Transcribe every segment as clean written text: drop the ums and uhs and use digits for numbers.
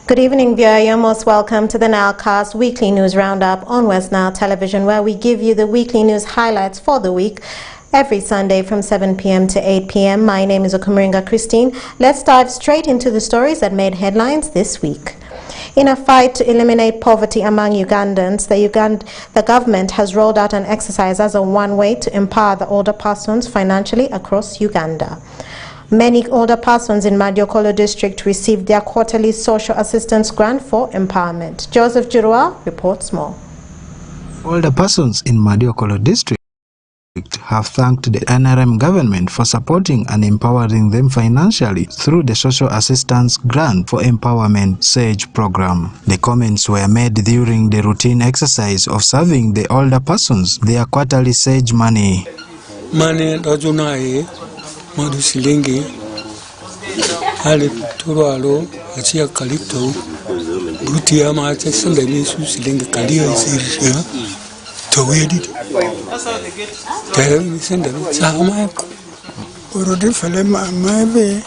Good evening, viewer. You're most welcome to the Nilecast weekly news roundup on West Nile Television, where we give you the weekly news highlights for the week every Sunday from 7 p.m. to 8 p.m. My name is Okumiringa Christine. Let's dive straight into the stories that made headlines this week. In a fight to eliminate poverty among Ugandans, the government has rolled out an exercise as one way to empower the older persons financially across Uganda. Many older persons in Madiokolo district received their quarterly social assistance grant for empowerment. Joseph Jirua reports more. Older persons in Madiokolo district have thanked the NRM government for supporting and empowering them financially through the Social Assistance Grant for Empowerment SAGE program. The comments were made during the routine exercise of serving the older persons their quarterly SAGE money. Madu silingi hali turwalo achia kalito bruti ama acha sanda nisu silingi kalia isirisha tawedi tayari sanda sama urudi fale mabe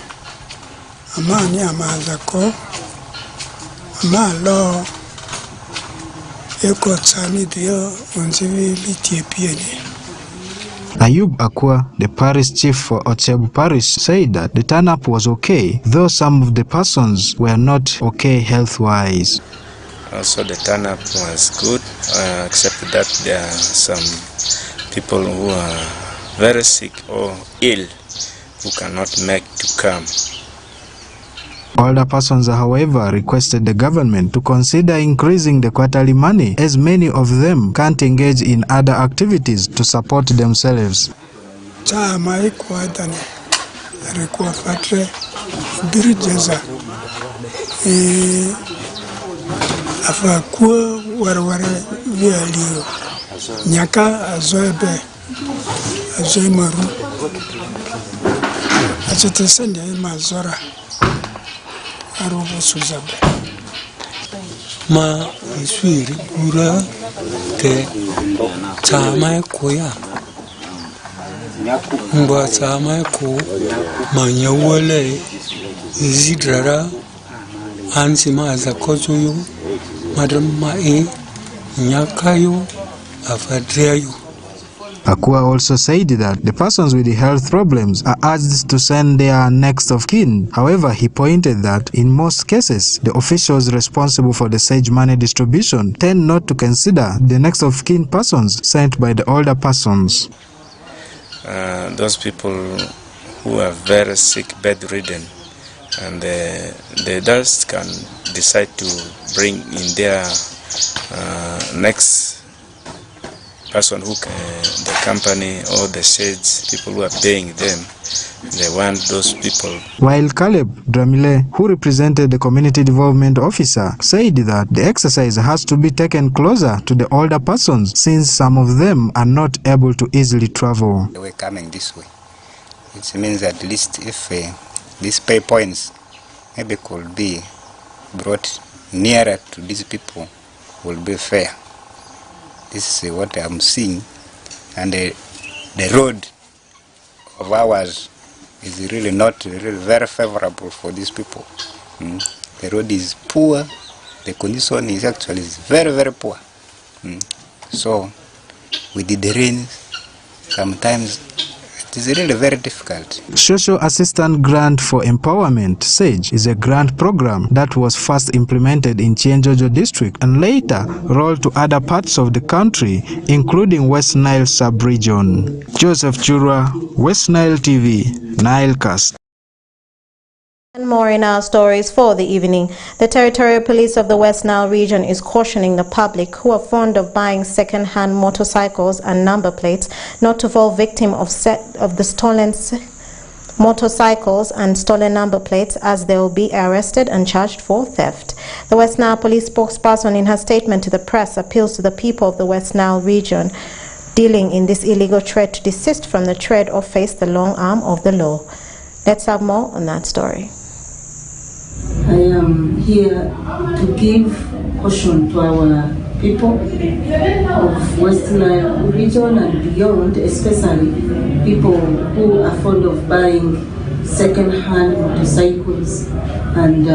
amani amazako amalo eko tsani dio onzivi litiepie. Ayub Akwa, the parish chief for Ochebu Parish, said that the turn-up was okay, though some of the persons were not okay health-wise. Also the turn-up was good, except that there are some people who are very sick or ill who cannot make to come. Older persons, however, requested the government to consider increasing the quarterly money, as many of them can't engage in other activities to support themselves. Ma iswiri pura te chama koya ngwa chama ko manyawale izidrara ansi ma za kozoyo madam mai nyakayo afadreyo. Akua also said that the persons with the health problems are urged to send their next of kin. However, he pointed that in most cases, the officials responsible for the SAGE money distribution tend not to consider the next of kin persons sent by the older persons. Those people who are very sick, bedridden, and they just can decide to bring in their next person who the company or the SAGE people who are paying them, they want those people. While Caleb Dramile, who represented the community development officer, said that the exercise has to be taken closer to the older persons since some of them are not able to easily travel. We're coming this way. It means at least if these pay points maybe could be brought nearer to these people, will be fair. This is what I'm seeing, and the road of ours is really not really very favorable for these people. The road is poor, the condition is actually very, very poor. So with the rain, sometimes it is really very difficult. Social Assistance Grant for Empowerment, SAGE, is a grant program that was first implemented in Chienjojo district and later rolled to other parts of the country, including West Nile sub-region. Joseph Chura, West Nile TV, Nilecast. And more in our stories for the evening. The Territorial Police of the West Nile region is cautioning the public who are fond of buying second-hand motorcycles and number plates not to fall victim of the stolen motorcycles and stolen number plates, as they will be arrested and charged for theft. The West Nile Police spokesperson, in her statement to the press, appeals to the people of the West Nile region dealing in this illegal trade to desist from the trade or face the long arm of the law. Let's have more on that story. I am here to give caution to our people of West Nile region and beyond, especially people who are fond of buying second-hand motorcycles and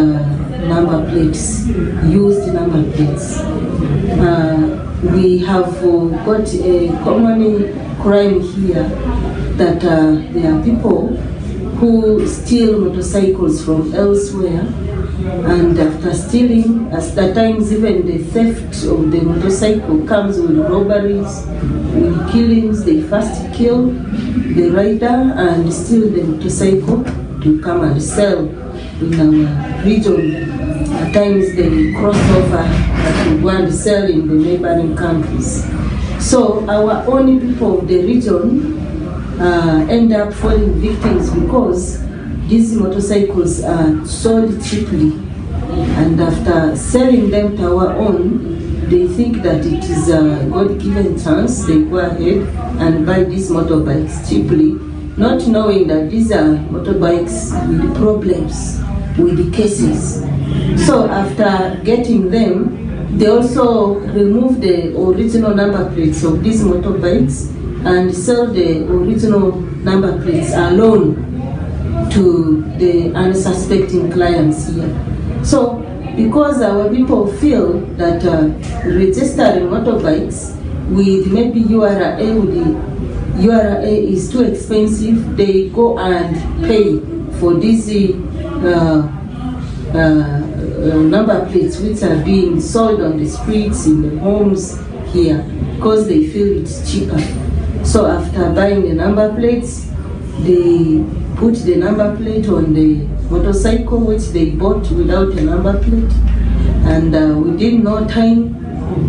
number plates, used number plates. We have got a common crime here that there are people who steal motorcycles from elsewhere, and after stealing, at times even the theft of the motorcycle comes with robberies, with killings. They first kill the rider and steal the motorcycle to come and sell in our region. At times they cross over to go and sell in the neighboring countries. So our own people of the region end up falling victims because these motorcycles are sold cheaply, and after selling them to our own, they think that it is a God-given chance. They go ahead and buy these motorbikes cheaply, not knowing that these are motorbikes with problems, with the cases. So after getting them, they also remove the original number plates of these motorbikes and sell the original number plates alone to the unsuspecting clients here. So because our people feel that registering motorbikes with maybe URA is too expensive, they go and pay for these number plates which are being sold on the streets, in the homes here, because they feel it's cheaper. So after buying the number plates, they put the number plate on the motorcycle which they bought without a number plate, and within no time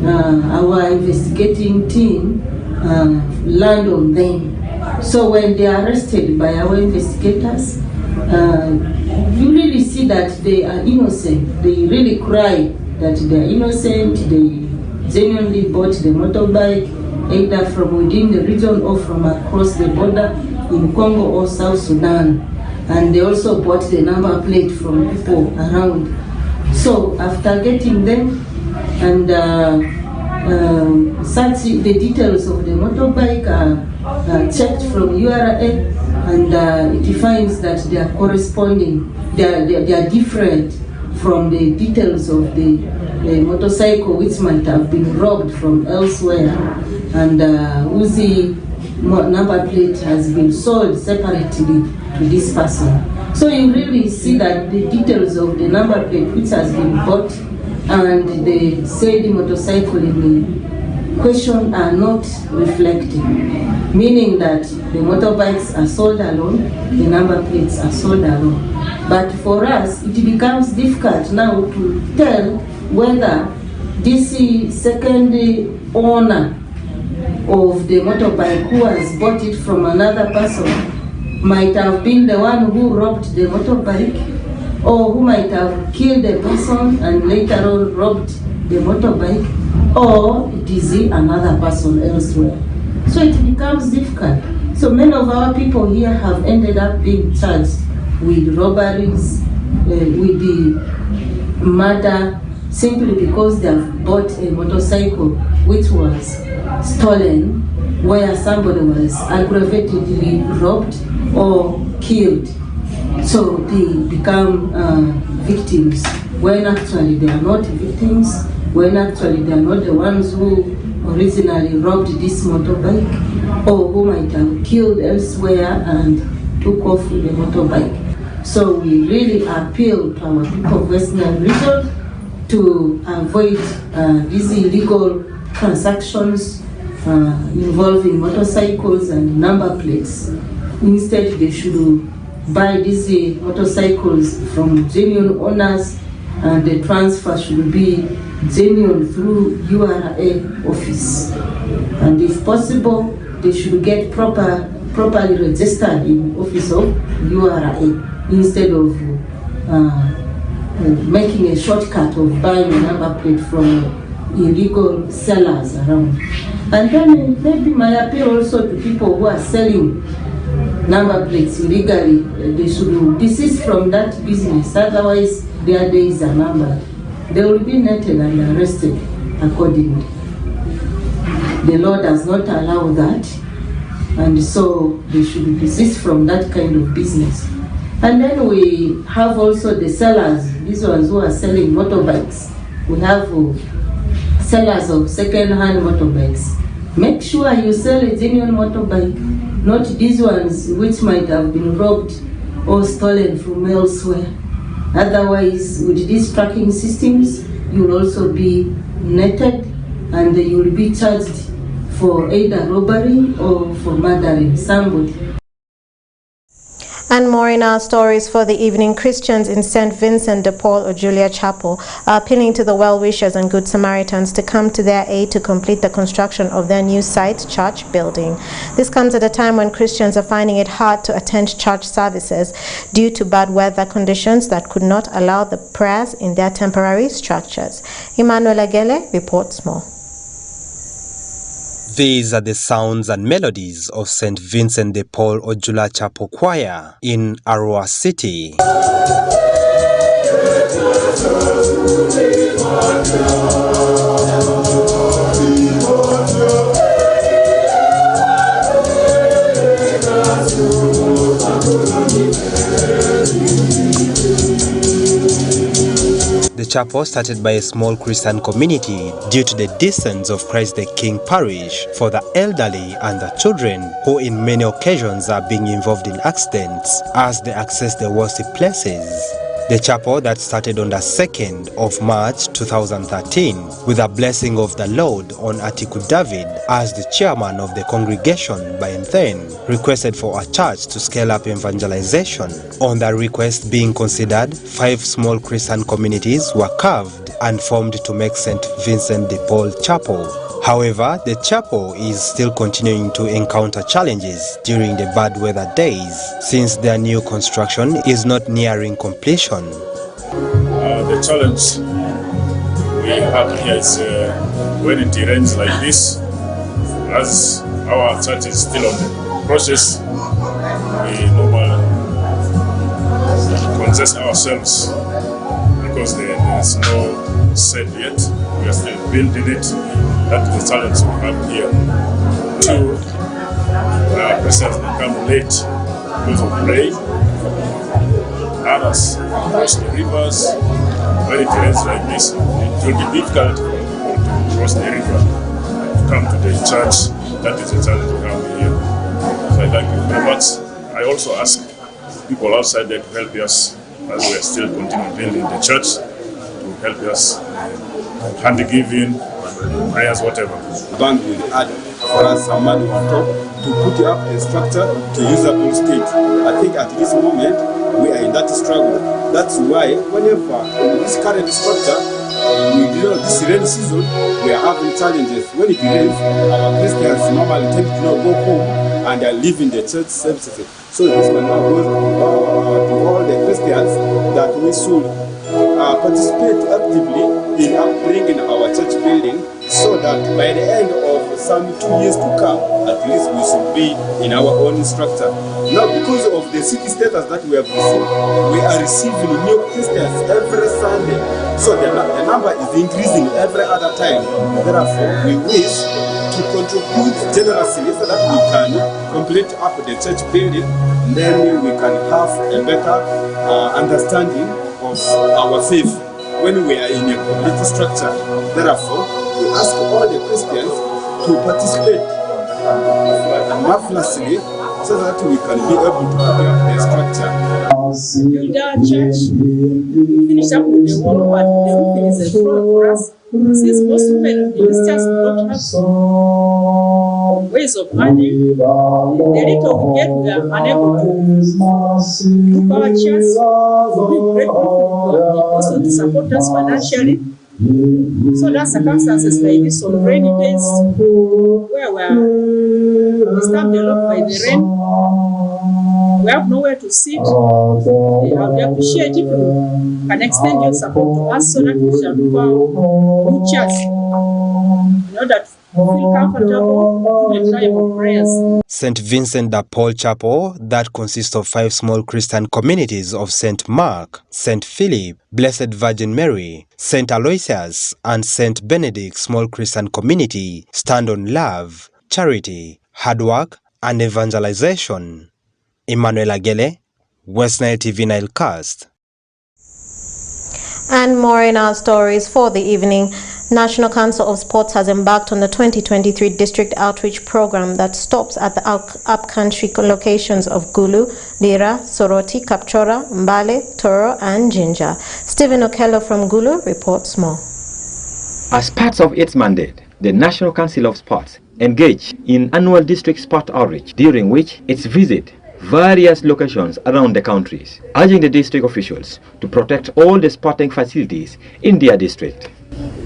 our investigating team land on them. So when they are arrested by our investigators, you really see that they are innocent. They really cry that they are innocent. They genuinely bought the motorbike either from within the region or from across the border in Congo or South Sudan. And they also bought the number plate from people around. So after getting them and search the details of the motorbike are checked from URA, and it finds that they are corresponding, they are different from the details of the motorcycle which might have been robbed from elsewhere, and whose number plate has been sold separately to this person. So you really see that the details of the number plate which has been bought and the said motorcycle in the question are not reflected, meaning that the motorbikes are sold alone, the number plates are sold alone. But for us, it becomes difficult now to tell whether this second owner of the motorbike who has bought it from another person might have been the one who robbed the motorbike, or who might have killed the person and later on robbed the motorbike, or it is another person elsewhere. So it becomes difficult. So many of our people here have ended up being charged with robberies, with the murder, simply because they have bought a motorcycle which was stolen, where somebody was aggravatedly robbed or killed. So they become victims, when actually they are not victims, when actually they are not the ones who originally robbed this motorbike, or who might have killed elsewhere and took off with the motorbike. So we really appeal to our people of Western region to avoid these illegal transactions involving motorcycles and number plates. Instead, they should buy these motorcycles from genuine owners, and the transfer should be genuine through URA office. And if possible, they should get properly registered in office of URA instead of making a shortcut of buying a number plate from illegal sellers around. And then maybe my appeal also to people who are selling number plates illegally, they should desist from that business, otherwise their days are numbered. They will be netted and arrested accordingly. The law does not allow that, and so they should desist from that kind of business. And then we have also the sellers, these ones who are selling motorbikes. We have sellers of second-hand motorbikes. Make sure you sell a genuine motorbike, not these ones which might have been robbed or stolen from elsewhere. Otherwise, with these tracking systems, you will also be netted and you will be charged for either robbery or for murdering somebody. And more in our stories for the evening. Christians in St. Vincent de Paul or Julia Chapel are appealing to the well-wishers and Good Samaritans to come to their aid to complete the construction of their new site church building. This comes at a time when Christians are finding it hard to attend church services due to bad weather conditions that could not allow the prayers in their temporary structures. Emmanuel Agele reports more. These are the sounds and melodies of St. Vincent de Paul Ojula Chapel Choir in Arua City. The chapel started by a small Christian community due to the distance of Christ the King parish for the elderly and the children who in many occasions are being involved in accidents as they access the worship places. The chapel that started on the 2nd of March 2013 with a blessing of the Lord on Atiku David as the chairman of the congregation by then requested for a church to scale up evangelization. On the request being considered, 5 small Christian communities were carved and formed to make St. Vincent de Paul Chapel. However, the chapel is still continuing to encounter challenges during the bad weather days since their new construction is not nearing completion. The challenge we have here is when it rains like this, as our church is still on the process, we normally congest ourselves because there is no set yet. We are still building it. That's the challenge we have here. 2, Christians become late because of rain. Others cross the rivers. When it rains like this, it will be difficult for people to cross the river to come to the church. That is the challenge we have here. So I thank you very much. I also ask people outside there to help us as we are still continuing building the church, to help us hand giving, prayers, whatever. Bank will add for us some money on top to put up a structure to usable state. I think at this moment we are in that struggle. That's why whenever in this current structure, this rainy season, we are having challenges. When it rains, our Christians normally tend to not go home and are leaving the church services. So this will now go to all the Christians that we should participate actively in upbringing our church building, so that by the end of some 2 years to come, at least we should be in our own structure. Now, because of the city status that we have received, we are receiving new Christians every Sunday. So the number is increasing every other time. Therefore, we wish to contribute generously so that we can complete up the church building. Then we can have a better understanding of our faith when we are in a complete structure. Therefore, we ask all the Christians to participate marvelously so that we can be able to put up the structure. In our church, we finished up with the wall, but the roofing is a floor for us. Since most ministers don't have ways of earning, the little we get, we are unable to do our church. We break also to support us financially. So that's circumstances like this on rainy days where we are disturbed a lot by the rain. We have nowhere to sit. I would appreciate if you can extend your support to us so that we shall do our new church in order to feel comfortable in the time of prayers. St. Vincent de Paul Chapel, that consists of 5 small Christian communities of St. Mark, St. Philip, Blessed Virgin Mary, St. Aloysius, and St. Benedict small Christian community, stand on love, charity, hard work, and evangelization. Emmanuel Agele, West Nile TV Nilecast. And more in our stories for the evening. National Council of Sports has embarked on the 2023 District Outreach Program that stops at the upcountry locations of Gulu, Lira, Soroti, Kapchora, Mbale, Toro and Jinja. Stephen Okello from Gulu reports more. As part of its mandate, the National Council of Sports engaged in annual district sport outreach, during which it visits various locations around the countries, urging the district officials to protect all the sporting facilities in their district.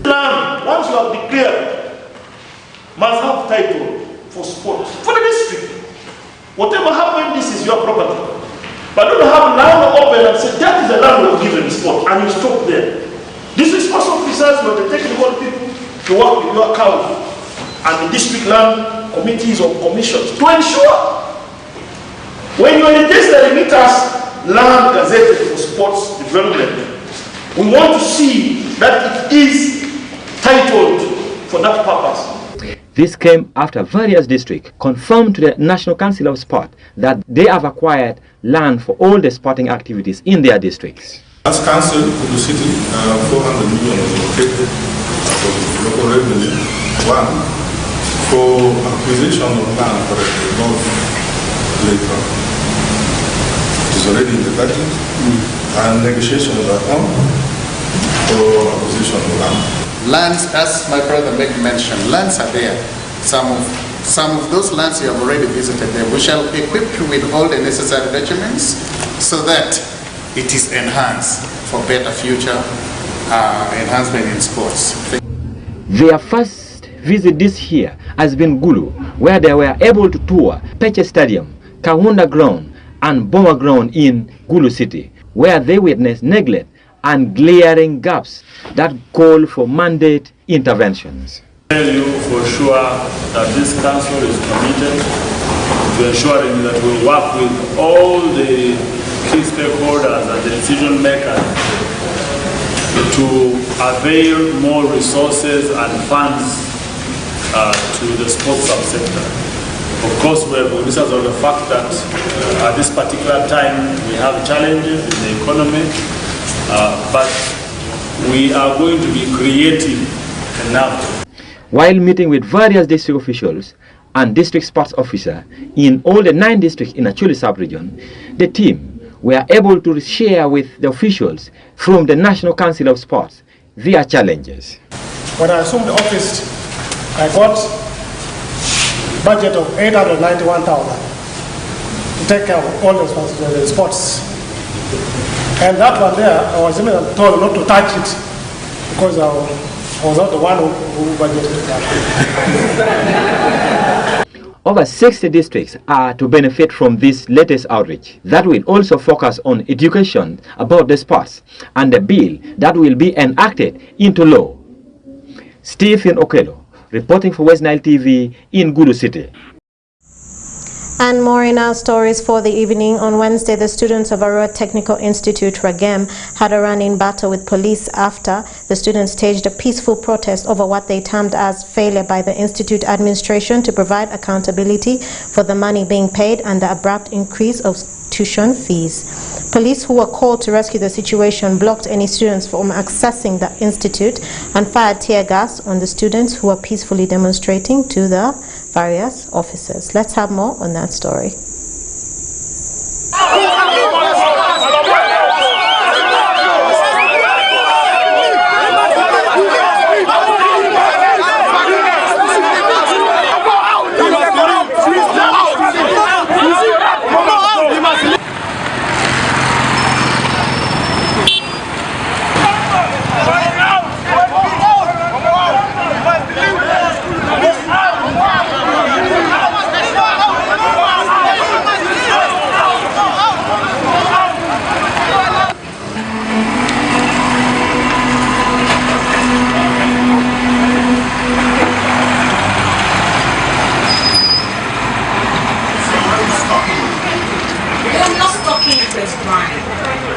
Land, once you have declared, must have title for sport, for the district. Whatever happens, this is your property. But don't have land open and say, that is the land we've given sport, and you stop there. District sports officers were the technical people to work with your county and the district land committees or commissions to ensure when you are in this remittance land gazetted for sports development, we want to see that it is titled for that purpose. This came after various districts confirmed to the National Council of Sport that they have acquired land for all the sporting activities in their districts. As council, Gulu City, 400 million was allocated for local revenue. One, for acquisition of land for the golf playground. It is already in the budget, and negotiations are on for acquisition of land. Lands, as my brother mentioned, lands are there. Some of those lands you have already visited them. We shall equip you with all the necessary documents so that it is enhanced for better future enhancement in sports. Their first visit this year has been Gulu, where they were able to tour Peche Stadium, Kahunda Ground, and Boma Ground in Gulu City, where they witnessed neglect and glaring gaps that call for mandate interventions. I tell you for sure that this council is committed to ensuring that we work with all the key stakeholders and the decision makers to avail more resources and funds to the sports subsector. Of course, we are cognizant of the fact that at this particular time we have challenges in the economy, but we are going to be creative enough. While meeting with various district officials and district sports officers in all the 9 districts in Acholi sub-region, the team were able to share with the officials from the National Council of Sports their challenges. When I assumed the office, I got budget of 891,000 to take care of all the sports. And that one there, I was even told not to touch it because I was not the one who budgeted that. Over 60 districts are to benefit from this latest outreach that will also focus on education about the sports and the bill that will be enacted into law. Stephen Okello, reporting for West Nile TV in Gulu City. And more in our stories for the evening. On Wednesday, the students of Aurora Technical Institute, Ragem, had a run-in battle with police after the students staged a peaceful protest over what they termed as failure by the institute administration to provide accountability for the money being paid and the abrupt increase of tuition fees. Police who were called to rescue the situation blocked any students from accessing the institute and fired tear gas on the students who were peacefully demonstrating to the various officers. Let's have more on that story.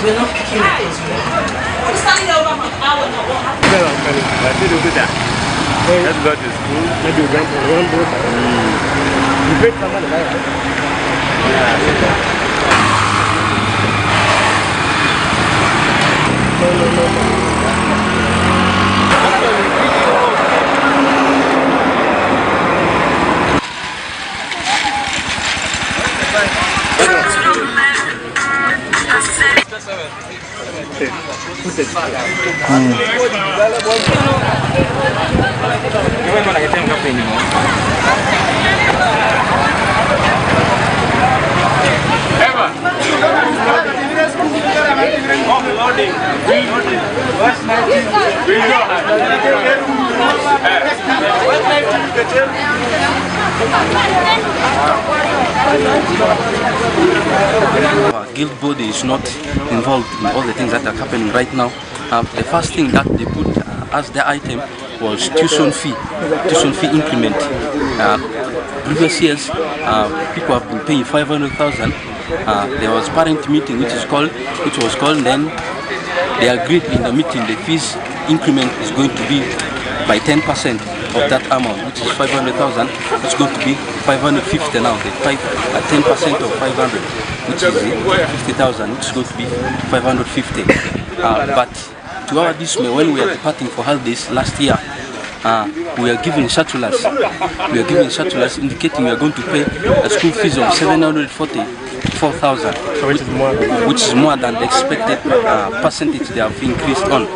We're not picking up this one. I'm standing over my hour now. What happened? Let's go to school. Maybe we're going to run both. You paid someone to buy it. Our guild body is not involved in all the things that are happening right now. The first thing that they put as the item was tuition fee increment. Previous years, people have been paying 500,000. There was parent meeting which was called, then they agreed in the meeting the fees increment is going to be by 10% of that amount, which is 500,000. It's going to be 550 now. 10% of 500, which is 50,000, which is going to be 550. But to our dismay, when we are departing for holidays last year, we are given circulars. Indicating we are going to pay a school fees of 744,000, which is more than the expected percentage they have increased on.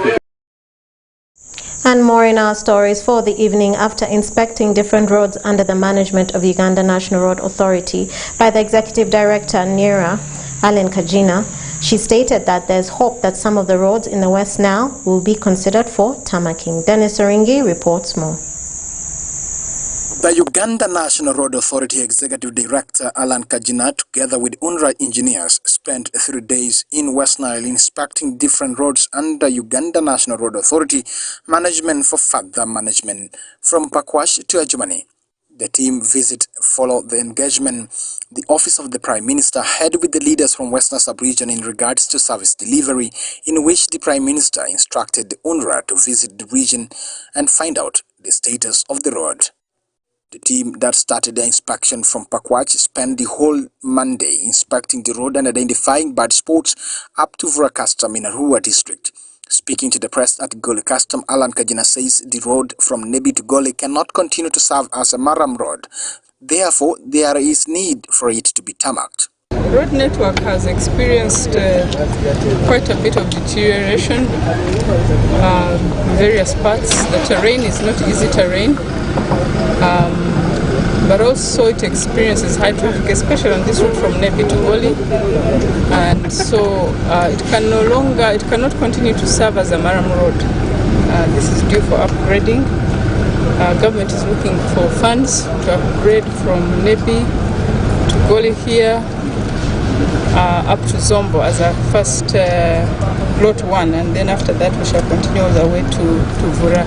And more in our stories for the evening. After inspecting different roads under the management of Uganda National Road Authority by the Executive Director NERA, Allen Kajina, she stated that there's hope that some of the roads in the West now will be considered for tarmacking. Dennis Oringi reports more. The Uganda National Road Authority Executive Director Allen Kajina, together with UNRA engineers, spent 3 days in West Nile inspecting different roads under Uganda National Road Authority management for further management from Pakwash to Ajumani. The team visit followed the engagement the Office of the Prime Minister had with the leaders from Western Sub-region in regards to service delivery, in which the Prime Minister instructed the UNRA to visit the region and find out the status of the road. The team that started the inspection from Pakwach spent the whole Monday inspecting the road and identifying bad spots up to Vura Custom in Arua district. Speaking to the press at Goli Custom, Allen Kajina says the road from Nebi to Goli cannot continue to serve as a Maram road. Therefore, there is need for it to be tarmacked. The road network has experienced quite a bit of deterioration in various parts. The terrain is not easy terrain, but also it experiences high traffic, especially on this route from Nebi to Goli, and so it cannot continue to serve as a Maram road. This is due for upgrading. Government is looking for funds to upgrade from Nebi to Goli here, up to Zombo as a first lot 1, and then after that we shall continue all the way to Vura.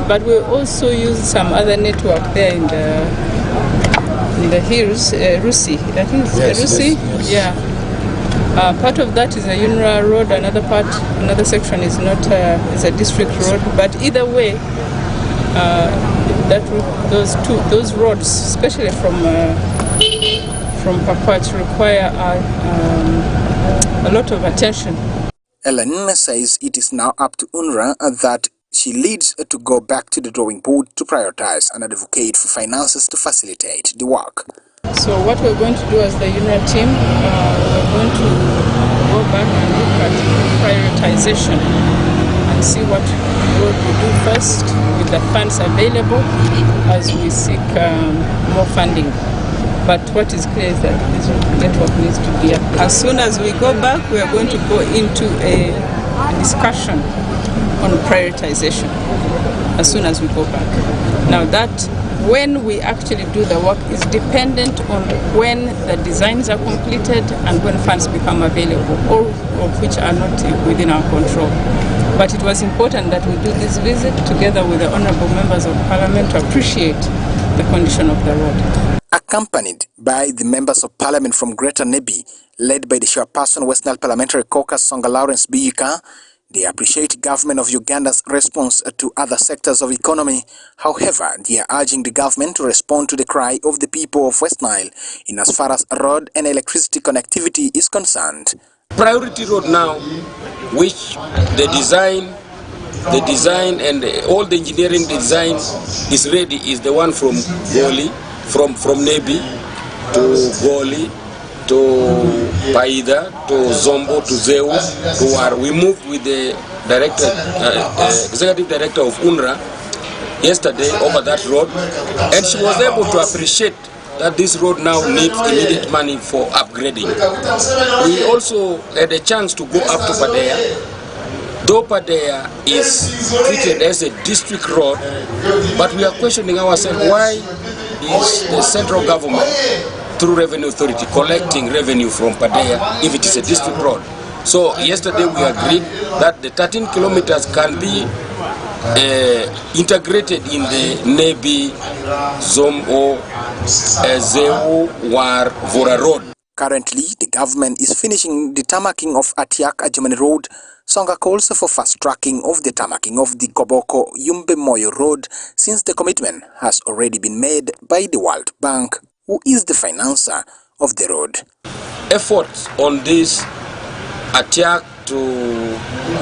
But we also use some other network there in the hills, Rusi. I think it's Rusi. Yes. Yeah. Part of that is a UNRA road. Another section is not is a district road. But either way, those roads, especially from Pakwach, require a lot of attention. Ellen says it is now up to UNRA that she leads to go back to the drawing board to prioritize and advocate for finances to facilitate the work. So what we're going to do as the UNRA team, we're going to go back and look at prioritization and see what road we do first with the funds available as we seek more funding. But what is clear is that this network needs to be up. As soon as we go back, we are going to go into a discussion on prioritization as soon as we go back. Now that when we actually do the work is dependent on when the designs are completed and when funds become available, all of which are not within our control. But it was important that we do this visit together with the honorable members of parliament to appreciate the condition of the road. Accompanied by the members of parliament from Greater Nebi, led by the chairperson West Nile Parliamentary Caucus Songa Lawrence Biyika, they appreciate government of Uganda's response to other sectors of economy. However, they are urging the government to respond to the cry of the people of West Nile in as far as road and electricity connectivity is concerned. Priority road now, which the design and all the engineering design is ready, is the one from Goli, from Nebi to Goli to Paida to Zombo to Zeu to War. We moved with the director, executive director of UNRWA yesterday over that road, and she was able to appreciate that this road now needs immediate money for upgrading. We also had a chance to go up to Padea. Though Padea is treated as a district road, but we are questioning ourselves, why is the central government, through Revenue Authority, collecting revenue from Padea if it is a district road? So yesterday we agreed that the 13 kilometers can be integrated in the Nebi Zombo Zeu War Vora Road. Currently, the government is finishing the tarmacking of Atiak Ajumani Road. Songa calls for fast-tracking of the tarmacking of the Koboko Yumbe Moyo Road, since the commitment has already been made by the World Bank, who is the financer of the road. Efforts on this Atiak to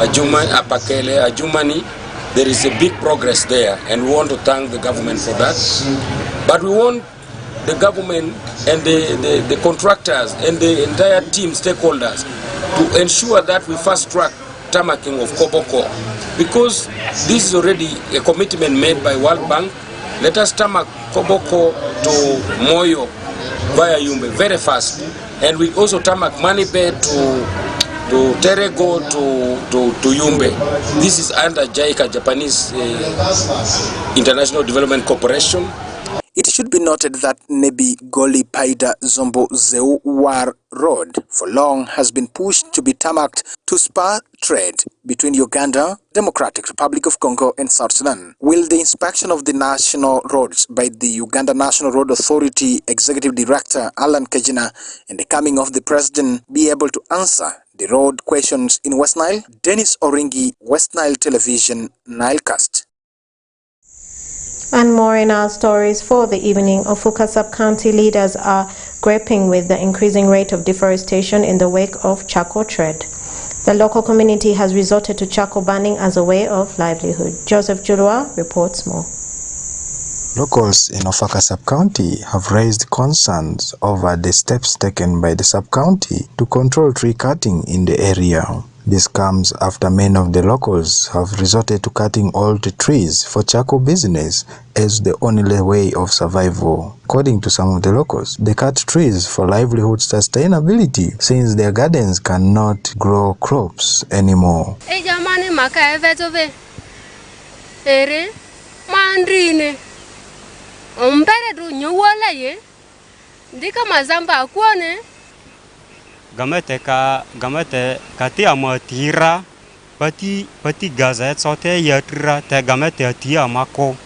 Ajumani, Apakele, Ajumani, there is a big progress there, and we want to thank the government for that. But we want the government and the contractors and the entire team, stakeholders, to ensure that we fast-track tarmacking of Koboko, because this is already a commitment made by World Bank. Let us tarmac Koboko to Moyo via Yumbe very fast, and we also tarmac Manibe to Terego to Yumbe. This is under JICA, Japanese International Development Corporation. It should be noted that Nebi Goli Paida Zombo Zeu War Road for long has been pushed to be tarmacked to spur trade between Uganda, Democratic Republic of Congo and South Sudan. Will the inspection of the national roads by the Uganda National Road Authority Executive Director Alan Kajina and the coming of the President be able to answer the road questions in West Nile? Dennis Oringi, West Nile Television, Nilecast. And more in our stories for the evening. Ofuka sub-county leaders are grappling with the increasing rate of deforestation in the wake of charcoal trade. The local community has resorted to charcoal burning as a way of livelihood. Joseph Julua reports more. Locals in Ofaka sub-county have raised concerns over the steps taken by the sub-county to control tree cutting in the area. This comes after many of the locals have resorted to cutting old trees for charcoal business as the only way of survival. According to some of the locals, they cut trees for livelihood sustainability since their gardens cannot grow crops anymore. Gamete katia matira pati gazet sote yatra te gamete atia mako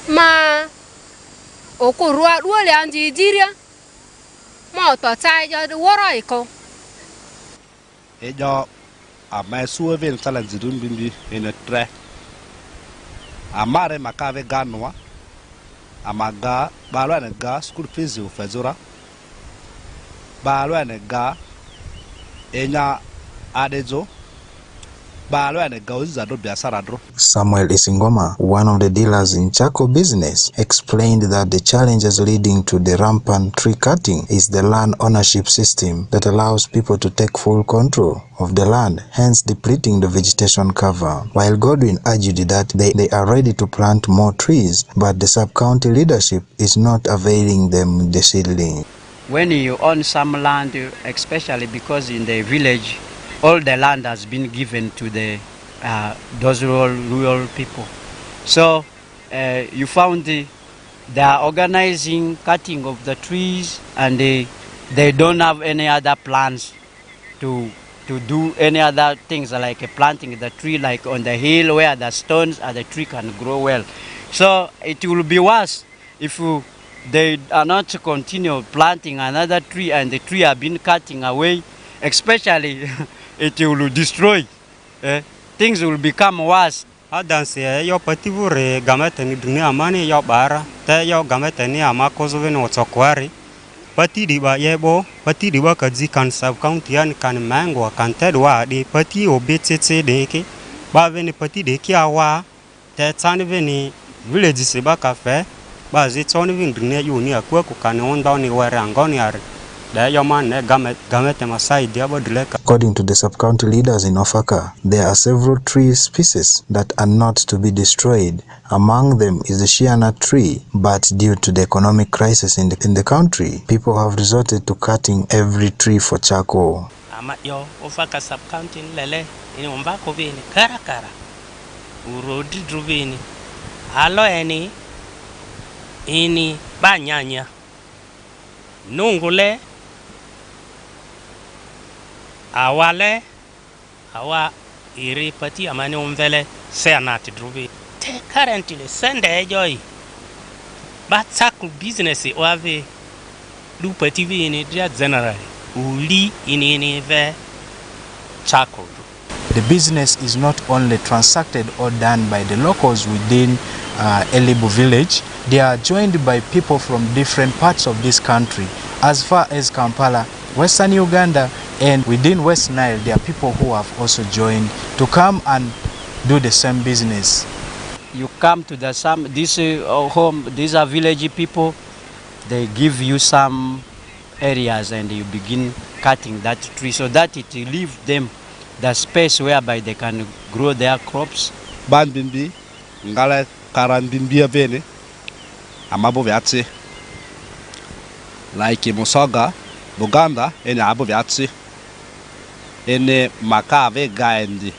ma okurwa duole anji jiria ma to tai jo woro iko ejo ama suove tala zidun bimbi ene tre amare makave ganwa amaga balwa ne ga school fees ufezura balwa ne ga enya adezo Samuel Isingoma, one of the dealers in charcoal business, explained that the challenges leading to the rampant tree cutting is the land ownership system that allows people to take full control of the land, hence depleting the vegetation cover. While Godwin argued that they are ready to plant more trees, but the sub-county leadership is not availing them the seedling. When you own some land, especially because in the village, all the land has been given to the those rural people. So you found they are organizing cutting of the trees, and they don't have any other plans to do any other things like planting the tree like on the hill where the stones and the tree can grow well. So it will be worse if they are not to continue planting another tree and the tree have been cutting away, especially it will destroy. Things will become worse. Adanse yo pativure gamete ni dunia amani yo bara te yo gamete ni amakozo veno tsokwari pati diba yebo pati diba kazi kan sub county an kan mango kan tedwa di pati obetsetse deke ba veni pati deke awa te tsani veni village se ba kafe ba zi tsoni vin dunia yo ni akwa ku kan on ba ni wara ngoni ar According to the sub-county leaders in Ofaka, there are several tree species that are not to be destroyed. Among them is the shea nut tree, but due to the economic crisis in the country, people have resorted to cutting every tree for charcoal. Yo Ofaka sub-county lele ini umbako vini kara urodi druvini alo eni ini banyanya nungule awale awa iri pati amani umvele seanati druvi te currently sende joy but circle business wave du pati vini dia generally uli ini ve charcoal. The business is not only transacted or done by the locals within Elibu village, they are joined by people from different parts of this country. As far as Kampala, Western Uganda, and within West Nile, there are people who have also joined to come and do the same business. You come to this home, these are village people, they give you some areas and you begin cutting that tree so that it leaves them the space whereby they can grow their crops. Ban bimbi, ngala karan bimbi abene, amabo vyatsi. Like Musoga, Buganda, ene abo vyatsi. Ene makave gaendi.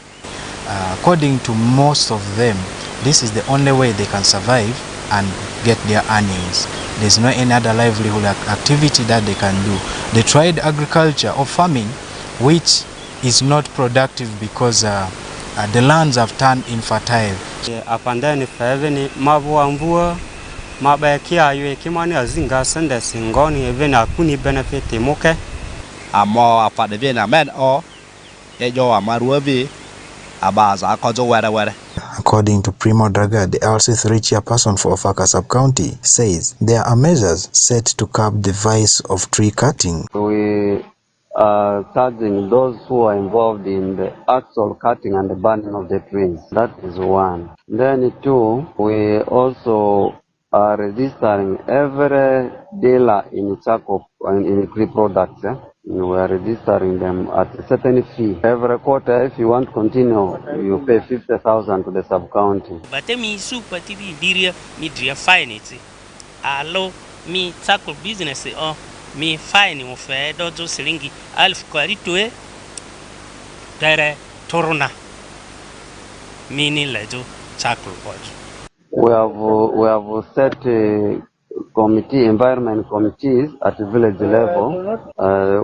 According to most of them, this is the only way they can survive and get their earnings. There's no any other livelihood activity that they can do. They tried agriculture or farming, which is not productive because the lands have turned infertile. Apandani feveni mabua mvua mabakia yue kimani azinga sende singoni evena akuni benefit moke. Amo apadevena men o ejo amaruavi abaza akojo were. According to Primo Draga, the LC3 chairperson for Ofaka sub-county, says there are measures set to curb the vice of tree cutting. We are charging those who are involved in the actual cutting and the burning of the trees. That is one. Then two, we also are registering every dealer in charcoal in tree products. We are registering them at a certain fee. Every quarter, if you want to continue, you pay 50,000 to the sub-county. But me super TV biria me dria fine it. Allo me charcoal business or me fine of dojo silingi alf kwaritwe dare torona mini lejo charcoal board. We have set environment committees at village level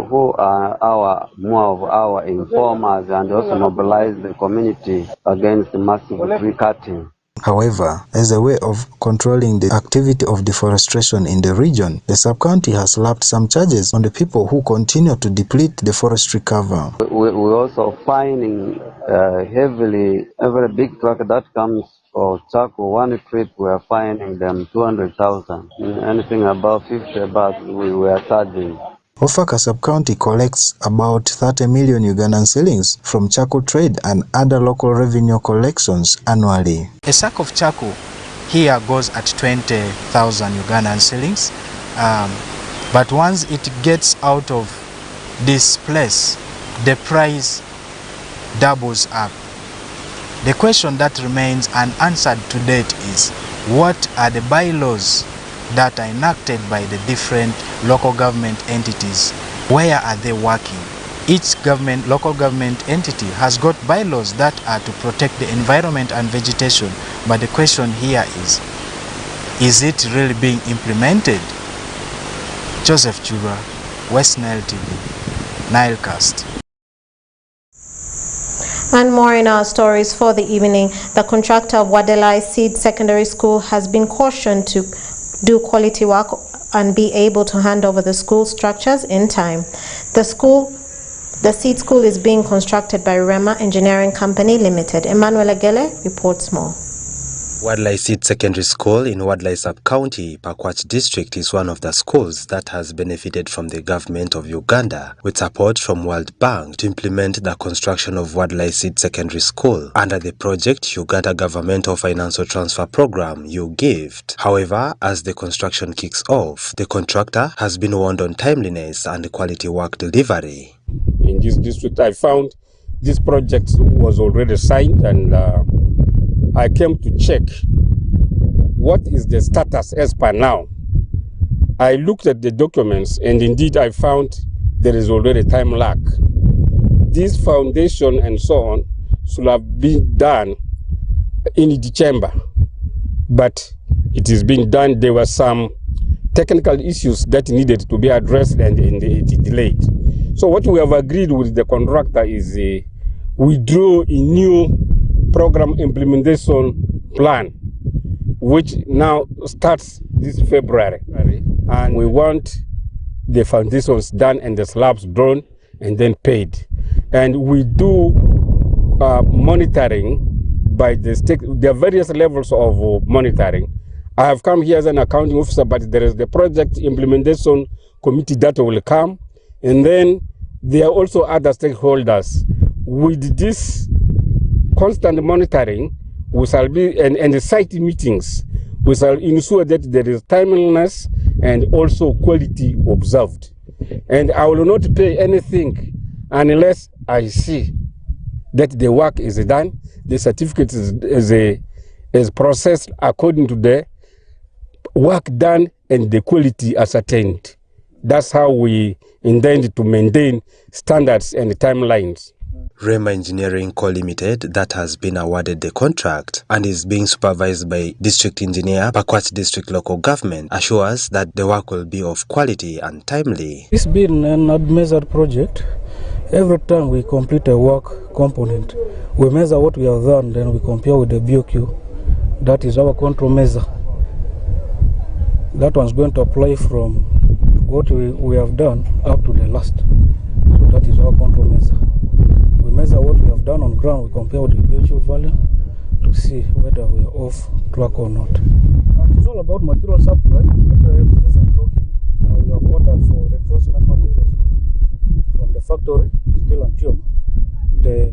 who are more of our informers and also mobilize the community against massive tree cutting. However, as a way of controlling the activity of deforestation in the region, the sub-county has slapped some charges on the people who continue to deplete the forestry cover. We're also fining heavily every big truck that comes for charcoal. One trip we are fining them 200,000. Anything above 50 bucks we are charging. Ofaka sub-county collects about 30 million Ugandan shillings from charcoal trade and other local revenue collections annually. A sack of charcoal here goes at 20,000 Ugandan shillings, but once it gets out of this place, the price doubles up. The question that remains unanswered to date is, what are the bylaws that are enacted by the different local government entities? Where are they working? Each local government entity has got bylaws that are to protect the environment and vegetation, but the question here is it really being implemented? Joseph Chura, West Nile TV, Nilecast. And more in our stories for the evening. The contractor of Wadelai Seed Secondary School has been cautioned to do quality work and be able to hand over the school structures in time. The seed school is being constructed by Rema Engineering Company Limited. Emmanuel Agele reports more. Wadlai Seed Secondary School in Wadlai Sub-County, Pakwach District is one of the schools that has benefited from the government of Uganda with support from World Bank to implement the construction of Wadlai Seed Secondary School under the project Uganda Governmental Financial Transfer Program, UGIFT. However, as the construction kicks off, the contractor has been warned on timeliness and quality work delivery. In this district, I found this project was already signed, and I came to check what is the status as per now. I looked at the documents, and indeed I found there is already time lag. This foundation and so on should have been done in December, but it is being done. There were some technical issues that needed to be addressed, and it delayed. So what we have agreed with the contractor is we draw a new program implementation plan, which now starts this February. And we want the foundations done and the slabs drawn and then paid. And we do monitoring by the state. There are various levels of monitoring. I have come here as an accounting officer, but there is the project implementation committee that will come. And then there are also other stakeholders. With this constant monitoring, we shall be, and the site meetings, we shall ensure that there is timeliness and also quality observed. And I will not pay anything unless I see that the work is done, the certificate is processed according to the work done and the quality ascertained. That's how we intend to maintain standards and timelines. Rema Engineering Co. Limited, that has been awarded the contract and is being supervised by District Engineer, Pakwach District Local Government, assures that the work will be of quality and timely. It's been an unmeasured project. Every time we complete a work component, we measure what we have done, then we compare with the BOQ. That is our control measure. That one's going to apply from what we have done up to the last. So that is our control measure. We measure what we have done on ground, we compare with the BOQ value to see whether we are off track or not. And it's all about material supply. As I'm talking, we have ordered for reinforcement materials from the factory, steel and tube, the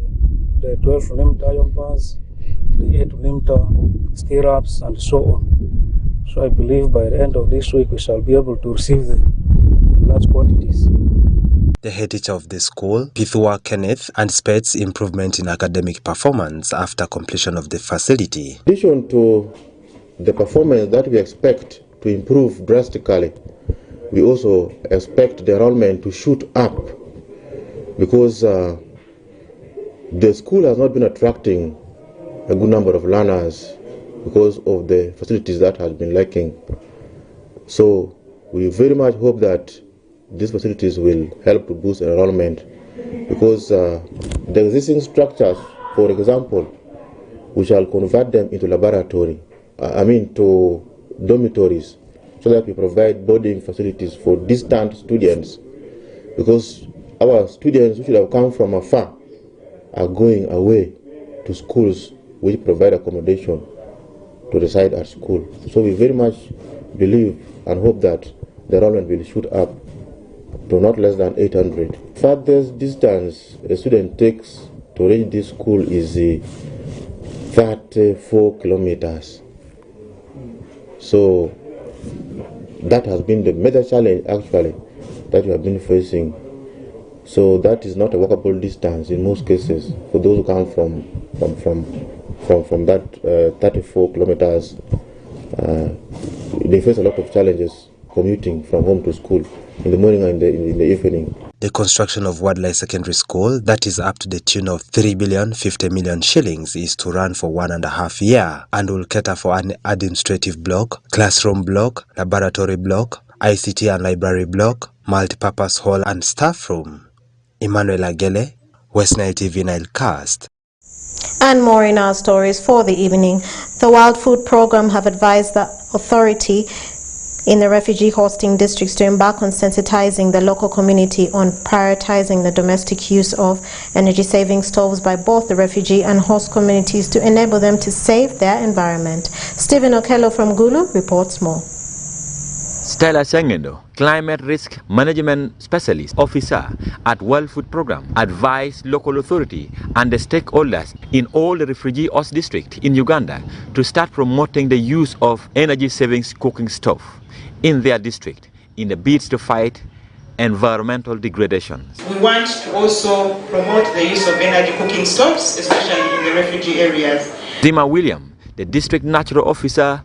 12mm iron bars, the 8mm stirrups, and so on. So I believe by the end of this week we shall be able to receive the large quantities. The head teacher of the school, Pithua Kenneth, anticipates improvement in academic performance after completion of the facility. In addition to the performance that we expect to improve drastically, we also expect the enrollment to shoot up because the school has not been attracting a good number of learners because of the facilities that has been lacking. So we very much hope that these facilities will help to boost enrollment because the existing structures, for example, we shall convert them into to dormitories so that we provide boarding facilities for distant students because our students who should have come from afar are going away to schools which provide accommodation to reside at school. So we very much believe and hope that the enrollment will shoot up to not less than 800. Furthest distance a student takes to reach this school is 34 kilometers. So that has been the major challenge actually that we have been facing. So that is not a walkable distance in most cases for those who come from that 34 kilometers. They face a lot of challenges commuting from home to school in the morning and in the evening. The construction of Wadlai Secondary School, that is up to the tune of 3,050 million shillings, is to run for 1.5 years and will cater for an administrative block, classroom block, laboratory block, ICT and library block, multipurpose hall and staff room. Emmanuel Agele, West Nile TV Nilecast. And more in our stories for the evening. The Wild Food Program have advised the authority in the refugee hosting districts to embark on sensitizing the local community on prioritizing the domestic use of energy-saving stoves by both the refugee and host communities to enable them to save their environment. Stephen Okello from Gulu reports more. Stella Sengendo, Climate Risk Management Specialist Officer at World Food Programme, advised local authority and the stakeholders in all the refugee host districts in Uganda to start promoting the use of energy savings cooking stove in their district in the bids to fight environmental degradation. We want to also promote the use of energy cooking stoves, especially in the refugee areas. Dima William, the district natural officer,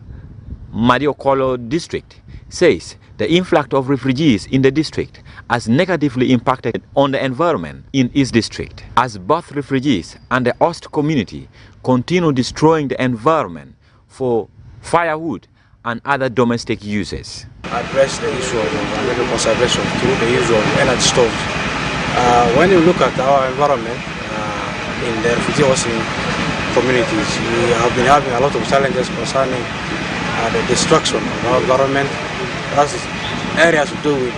Mariokolo district, says the influx of refugees in the district has negatively impacted on the environment in his district, as both refugees and the host community continue destroying the environment for firewood and other domestic uses. Address the issue of environmental conservation through the use of energy stoves. When you look at our environment in the refugee hosting communities, we have been having a lot of challenges concerning the destruction of our environment. That's areas to do with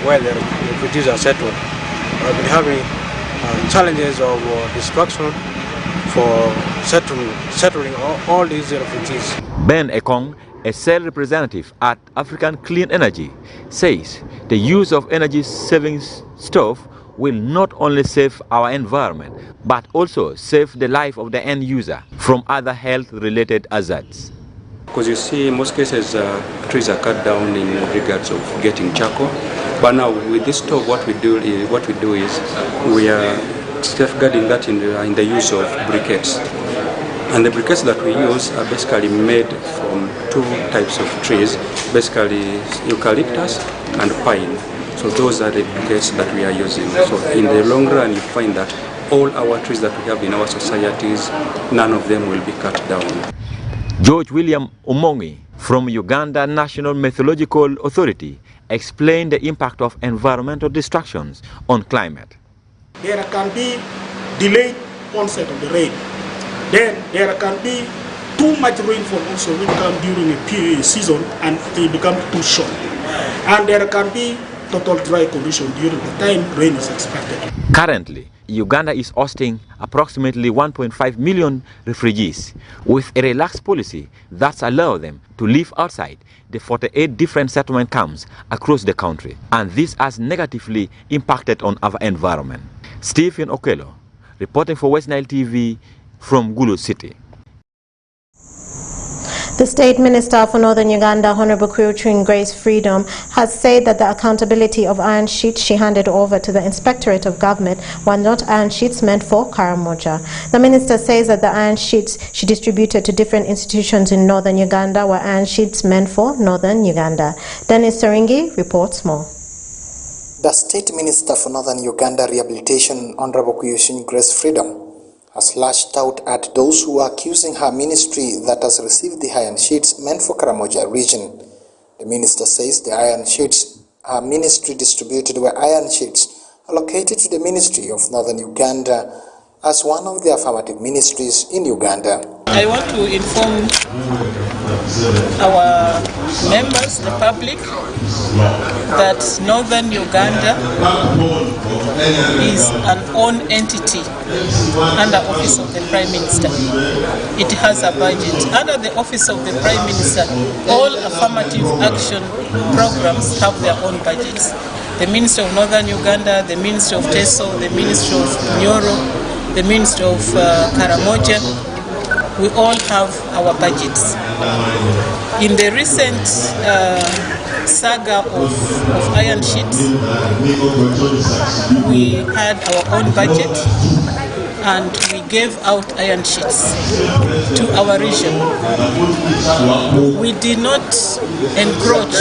where the refugees are settled. We have been having challenges of destruction for settling all these refugees. Ben Ekong, a sales representative at African Clean Energy, says the use of energy savings stove will not only save our environment, but also save the life of the end user from other health-related hazards. Because you see, in most cases, trees are cut down in regards of getting charcoal. But now with this stove, what we do is we are safeguarding that in the use of briquettes. And the briquettes that we use are basically made from two types of trees, basically eucalyptus and pine. So those are the briquettes that we are using. So in the long run, you find that all our trees that we have in our societies, none of them will be cut down. George William Omongi from Uganda National Meteorological Authority explained the impact of environmental destructions on climate. There can be delayed onset of the rain. Then there can be too much rainfall also will come during a period season and they become too short. And there can be total dry condition during the time rain is expected. Currently, Uganda is hosting approximately 1.5 million refugees with a relaxed policy that allows them to live outside the 48 different settlement camps across the country. And this has negatively impacted on our environment. Stephen Okello, reporting for West Nile TV from Gulu City. The State Minister for Northern Uganda, Honorable Quiltrin Grace Freedom, has said that the accountability of iron sheets she handed over to the Inspectorate of Government were not iron sheets meant for Karamoja. The minister says that the iron sheets she distributed to different institutions in Northern Uganda were iron sheets meant for Northern Uganda. Dennis Soringi reports more. The State Minister for Northern Uganda Rehabilitation, Honorable Quiltrin Grace Freedom, has lashed out at those who are accusing her ministry that has received the iron sheets meant for Karamoja region. The minister says the iron sheets her ministry distributed were iron sheets allocated to the Ministry of Northern Uganda as one of the affirmative ministries in Uganda. I want to inform our members, the public, that Northern Uganda is an own entity under Office of the Prime Minister. It has a budget. Under the Office of the Prime Minister, all affirmative action programs have their own budgets. The Ministry of Northern Uganda, the Ministry of Teso, the Ministry of Nyoro, the Ministry of Karamoja, we all have our budgets. In the recent saga of iron sheets, we had our own budget and we gave out iron sheets to our region. We did not encroach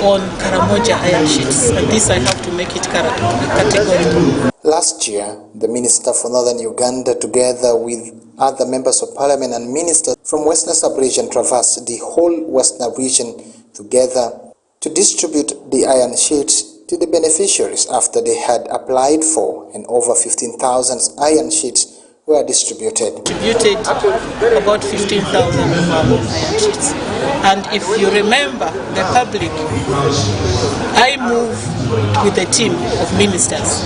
on Karamoja iron sheets, and this I have to make it categorical. Last year, the Minister for Northern Uganda, together with other members of parliament and ministers from Western Sub-region, traversed the whole Western region together to distribute the iron sheets to the beneficiaries after they had applied for and over 15,000 iron sheets were distributed. Distributed about 15,000 of our iron sheets. And if you remember, the public, I move with a team of ministers.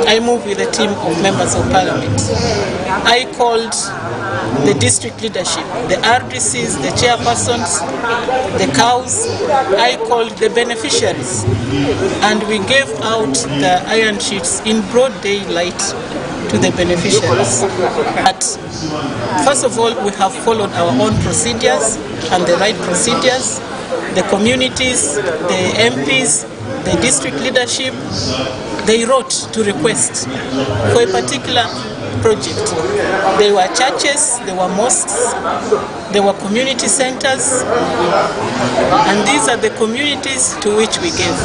I move with a team of members of parliament. I called the district leadership, the RDCs, the chairpersons, the cows. I called the beneficiaries, and we gave out the iron sheets in broad daylight to the beneficiaries. But first of all, we have followed our own procedures and the right procedures. The communities, the MPs, the district leadership, they wrote to request for a particular project. There were churches, there were mosques, there were community centers, and these are the communities to which we gave.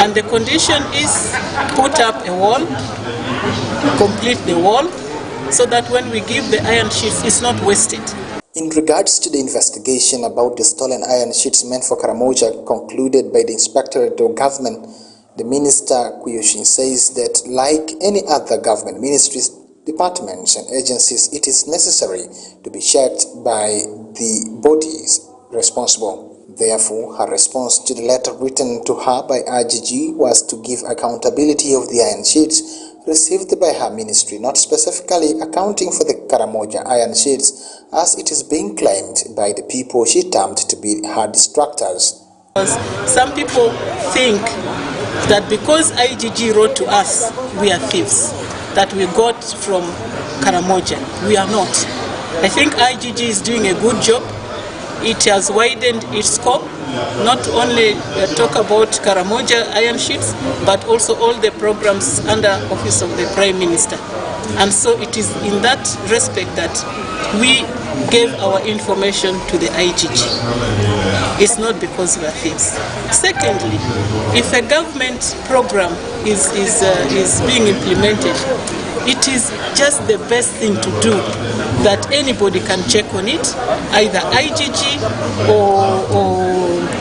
And the condition is put up a wall, complete the wall, so that when we give the iron sheets, it's not wasted. In regards to the investigation about the stolen iron sheets meant for Karamoja concluded by the Inspectorate of Government, the Minister Kuyushin says that like any other government ministries, departments and agencies, it is necessary to be checked by the bodies responsible. Therefore, her response to the letter written to her by IGG was to give accountability of the iron sheets received by her ministry, not specifically accounting for the Karamoja iron sheets as it is being claimed by the people she termed to be her distractors. Some people think that because IGG wrote to us, we are thieves, that we got from Karamoja. We are not. I think IGG is doing a good job. It has widened its scope, not only talk about Karamoja iron sheets, but also all the programs under Office of the Prime Minister. And so it is in that respect that we gave our information to the IGG. It's not because we are thieves. Secondly, if a government program is being implemented, it is just the best thing to do that anybody can check on it, either IGG or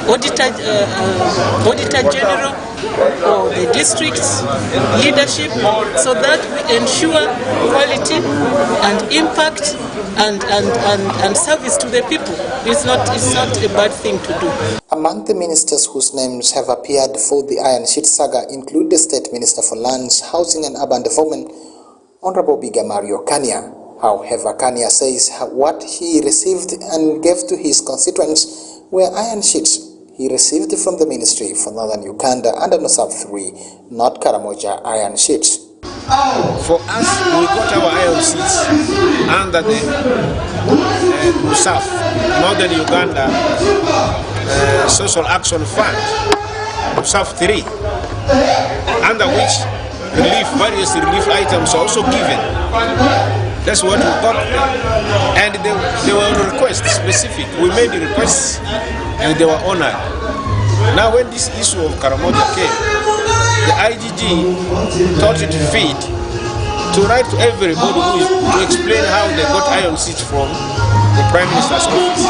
Auditor General or the district leadership, so that we ensure quality and impact and service to the people. It's not a bad thing to do. Among the ministers whose names have appeared for the iron sheet saga include the State Minister for Lands, Housing and Urban Development, Honorable Biga Mario Kania. However, Kania says what he received and gave to his constituents were iron sheets he received from the Ministry for Northern Uganda under NOSAP 3, not Karamoja iron sheets. For us, we got our iron sheets under the NOSAP, Northern Uganda Social Action Fund, NOSAP 3, under which various relief items are also given. That's what we got. And they were on request, specific. We made the requests and they were honored. Now when this issue of Karamoja came, the IGG thought it fit to write to everybody to explain how they got iron sheets from the Prime Minister's office.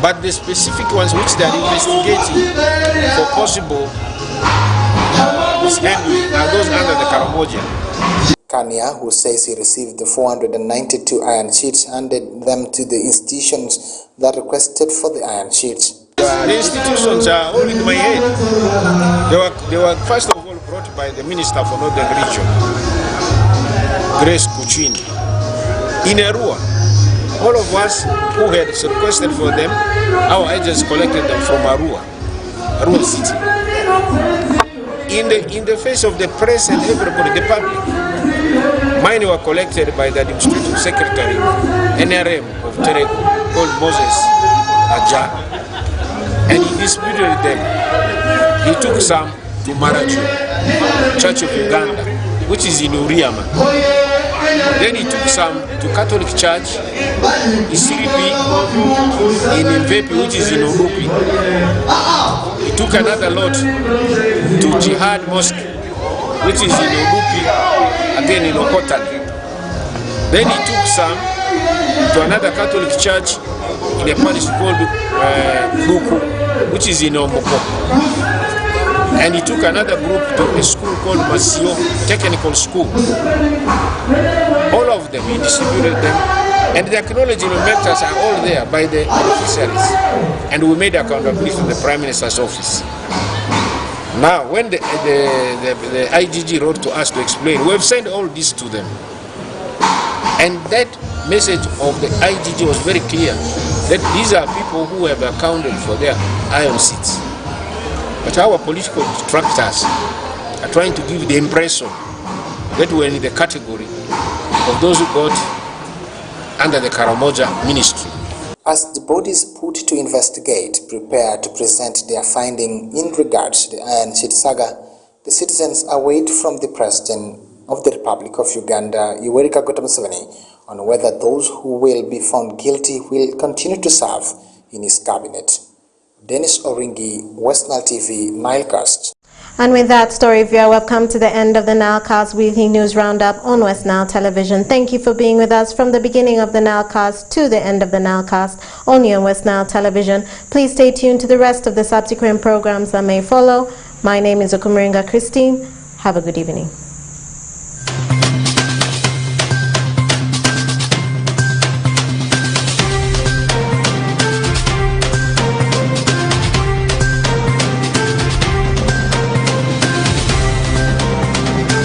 But the specific ones which they are investigating for possible mishandling are those under the Karamoja. Kania, who says he received the 492 iron sheets, handed them to the institutions that requested for the iron sheets. The institutions are all in my head. They were first of all brought by the Minister for Northern Region, Grace Kuchini, in Arua. All of us who had requested for them, our agents collected them from Arua City. In the face of the press and everybody, the public, mine were collected by the Administrative Secretary, NRM of Terego, called Moses Aja, and he disputed them. He took some to Maraju, Church of Uganda, which is in Uriama. Then he took some to Catholic Church, Isiripi, in Mvepi, which is in Urupi. He took another lot to Jihad Mosque, which is in Urupi, again in Okotan. Then he took some to another Catholic church in a parish called Buku, which is in Omoko. And he took another group to a school called Masio Technical School. All of them, he distributed them. And the acknowledgement letters are all there by the beneficiaries. And we made accountability to the Prime Minister's office. Now, when the IGG wrote to us to explain, we have sent all this to them. And that message of the IGG was very clear, that these are people who have accounted for their iron seats. But our political detractors are trying to give the impression that we're in the category of those who got under the Karamoja ministry. As the bodies put to investigate prepare to present their finding in regards to the iron seat saga, the citizens await from the President of the Republic of Uganda, Yoweri Kaguta Museveni, on whether those who will be found guilty will continue to serve in his cabinet. Dennis Oringi, West Nile TV, Nilecast. And with that story, viewer, we've come to the end of the Nilecast Weekly News Roundup on West Nile Television. Thank you for being with us from the beginning of the Nilecast to the end of the Nilecast, only on West Nile Television. Please stay tuned to the rest of the subsequent programs that may follow. My name is Okumuringa Christine. Have a good evening.